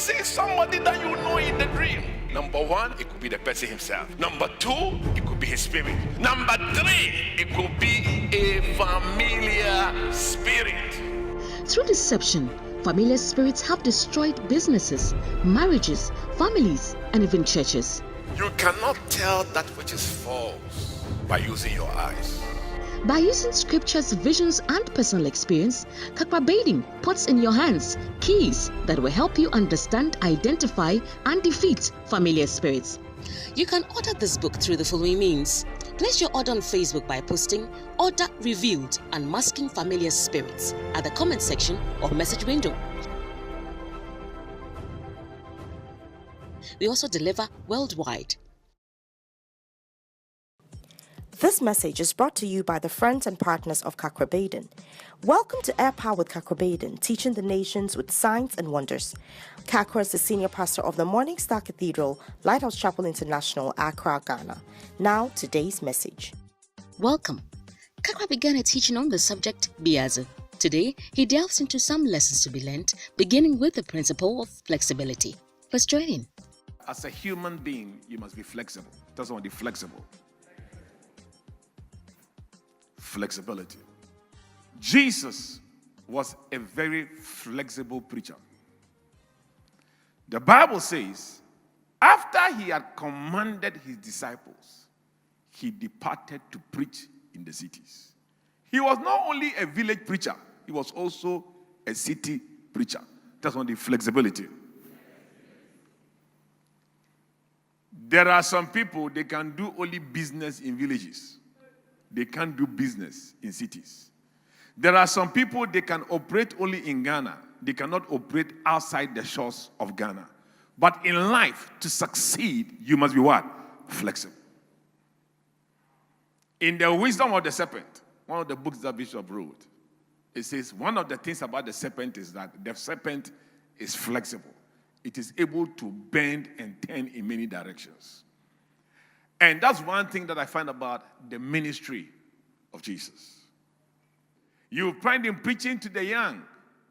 see somebody that you know in the dream. Number one, it could be the person himself. Number two, it could be his spirit. Number three, it could be a familiar spirit. Through deception, familiar spirits have destroyed businesses, marriages, families, and even churches. You cannot tell that which is false by using your eyes. By using scriptures, visions, and personal experience, Kakra Baiting puts in your hands keys that will help you understand, identify, and defeat familiar spirits. You can order this book through the following means. Place your order on Facebook by posting "Order Revealed" and "Masking Familiar Spirits" at the comment section or message window. We also deliver worldwide. This message is brought to you by the friends and partners of Kakra Baiting. Welcome to Air Power with Kakra Baiting, teaching the nations with signs and wonders. Kakra is the senior pastor of the Morning Star Cathedral, Lighthouse Chapel International, Accra, Ghana. Now, today's message. Welcome. Kakra began a teaching on the subject Biazo. Today, he delves into some lessons to be learned, beginning with the principle of flexibility. Let's join in. As a human being, you must be flexible. It doesn't want to be flexible. Flexibility. Jesus was a very flexible preacher. The Bible says, after he had commanded his disciples, he departed to preach in the cities. He was not only a village preacher, he was also a city preacher. That's one the flexibility. There are some people, they can do only business in villages. They can't do business in cities. There are some people, they can operate only in Ghana. They cannot operate outside the shores of Ghana. But in life, to succeed, you must be what? Flexible. In The Wisdom of the Serpent, one of the books that Bishop wrote, it says one of the things about the serpent is that the serpent is flexible. It is able to bend and turn in many directions. And that's one thing that I find about the ministry of Jesus. You find him preaching to the young,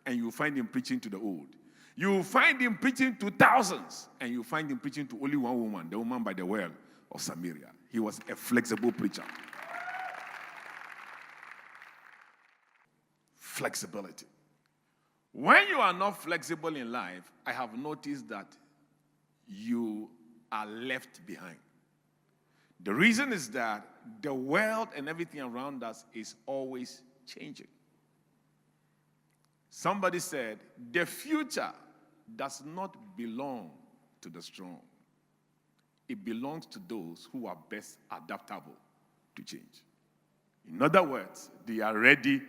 and you find him preaching to the old. You find him preaching to thousands, and you find him preaching to only one woman, the woman by the well of Samaria. He was a flexible preacher. Flexibility. When you are not flexible in life, I have noticed that you are left behind. The reason is that the world and everything around us is always changing. Somebody said, the future does not belong to the strong. It belongs to those who are best adaptable to change. In other words, they are ready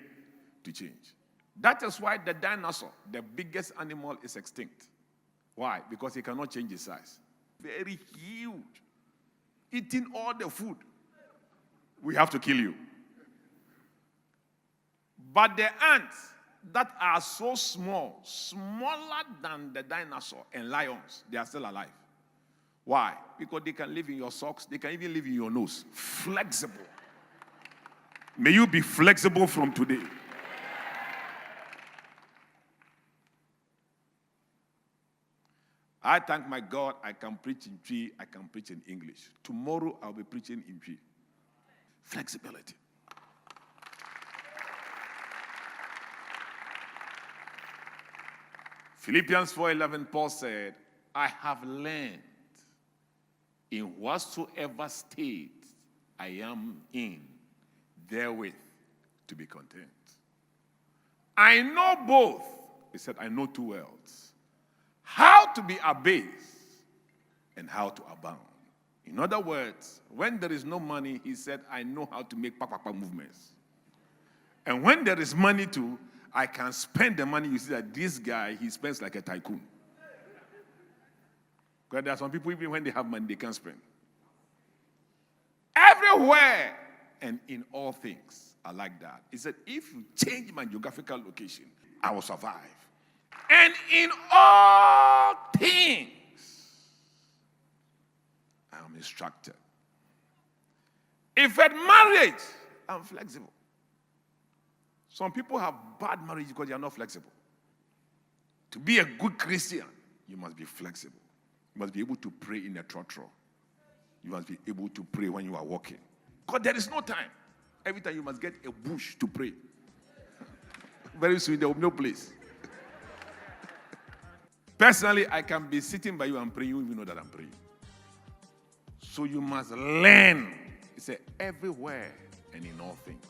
to change. That is why the dinosaur, the biggest animal, is extinct. Why? Because he cannot change his size. Very huge. Eating all the food. We have to kill you. But the ants that are so small, smaller than the dinosaur and lions, they are still alive. Why? Because they can live in your socks. They can even live in your nose. Flexible. May you be flexible from today. I thank my God I can preach in Twi, I can preach in English. Tomorrow I'll be preaching in Twi. Flexibility. Philippians 4:11, Paul said, I have learned in whatsoever state I am in, therewith to be content. I know both. He said, I know two worlds. How to be abased and how to abound. In other words, when there is no money, he said, I know how to make papa movements. And when there is money too, I can spend the money. You see that this guy, he spends like a tycoon. Because there are some people, even when they have money, they can't spend. Everywhere and in all things are like that. He said, if you change my geographical location, I will survive. And in all things, I am instructed. If at marriage, I'm flexible. Some people have bad marriage because they are not flexible. To be a good Christian, you must be flexible. You must be able to pray in a trotro. You must be able to pray when you are walking. Because there is no time. Every time you must get a bush to pray. Very soon there will be no place. Personally, I can be sitting by you and praying, you even know that I'm praying. So you must learn. He said, everywhere and in all things,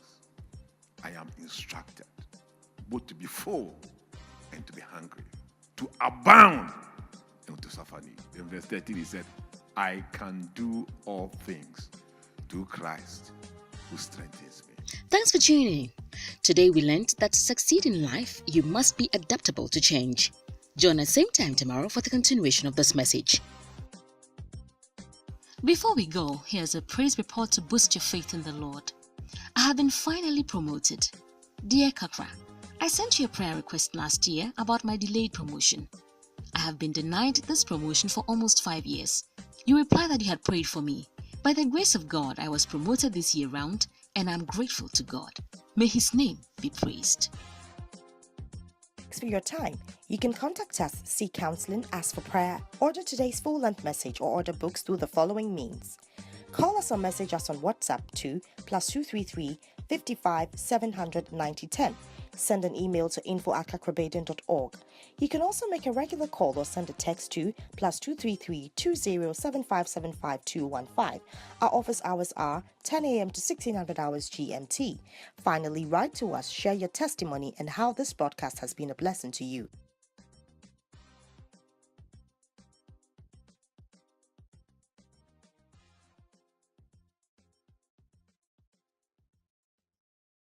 I am instructed both to be full and to be hungry, to abound and to suffer need. In verse 13, he said, I can do all things through Christ who strengthens me. Thanks for tuning in. Today we learned that to succeed in life, you must be adaptable to change. Join us same time tomorrow for the continuation of this message. Before we go, here's a praise report to boost your faith in the Lord. I have been finally promoted. Dear Kakra, I sent you a prayer request last year about my delayed promotion. I have been denied this promotion for almost 5 years. You replied that you had prayed for me. By the grace of God, I was promoted this year round, and I'm grateful to God. May His name be praised. Thanks for your time. You can contact us, seek counseling, ask for prayer, order today's full-length message, or order books through the following means. Call us or message us on WhatsApp to +233 55 700 9010. Send an email to info@kakrabaden.org. You can also make a regular call or send a text to +233 20 7575 215. Our office hours are 10 a.m. to 1600 hours GMT. Finally, write to us, share your testimony and how this broadcast has been a blessing to you.